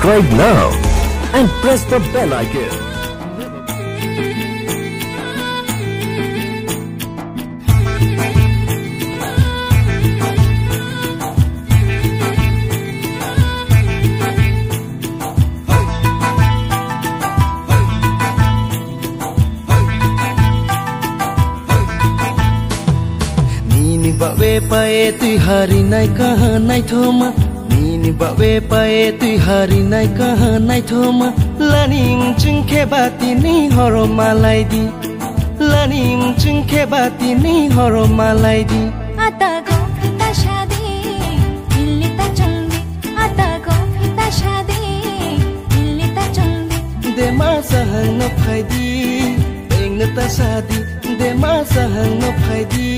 Subscribe now and press the bell icon. Bawe pae tui hari nai kaha nai thoma Nini bawe pae tui hari nai kaha nai thoma Lanim chungke bati ni horo malai di Lanim chungke bati ni horo malai di Atago ta shadi illi ta chungdi Atago ta shadi illi ta chungdi De ma sahang no phai di Eng na ta shadi De ma sahang no phai di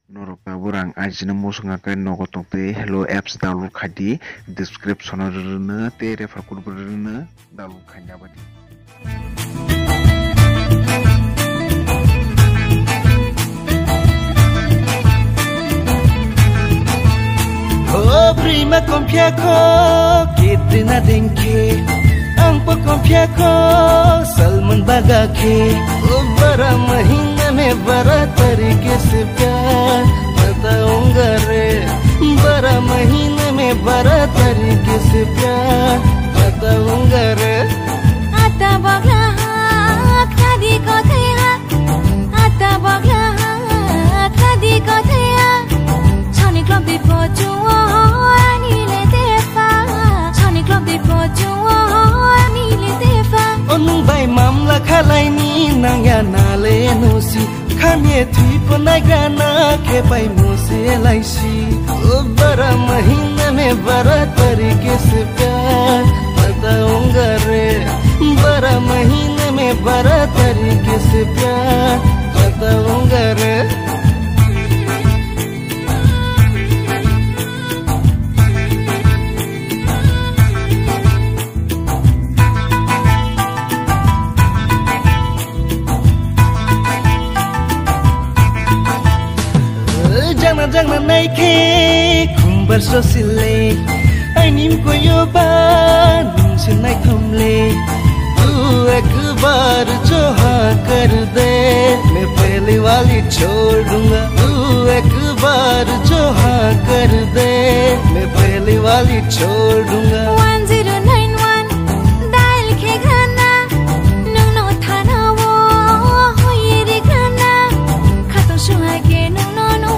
Norok burang ajina musung akan nogo tongte hello apps download khadi description rena te refer code rena download khanya badi Oh prima compia ko kitrina denke ang po compia ko Salman baga ke oh bara mahina में बड़ा तरीके से प्यार बताऊंगा रे बड़ा महीने में बड़ा तरीके से प्यार बताऊंगा रे आता बगला कदी को थैया आता बगला कदी को थैया छनी क्लब दी पोचो अनि ले देफा छनी क्लब दी पोचो अनि ले देफा ओनु बाई मामला खालाई नि नंगा नाले नोसी खाने थी पनाई गाना के पाई मुझे लाइसी ओ बड़ा महीने में बड़ा तरीके से प्यार बताऊंगा रे बड़ा महीने में बड़ा तरीके से प्यार बताऊंगा रे Jangan naike kumbar sosile anim ko yoban se nai thumle tu ek baar jo ha kar de मैं पहले वाली छोड़ दूंगा तू एक बार जो हा कर दे मैं पहले वाली छोड़ दूंगा 1091 डायल के गाना नंग नो थाना वो हो ये रे गाना खातो सुहागे नंग no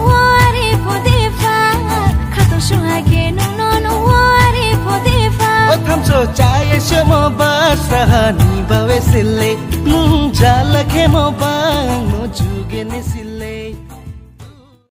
Kamso cahaya semua basah ni bawa sile, jala ke mau bang, mau juga ni sile.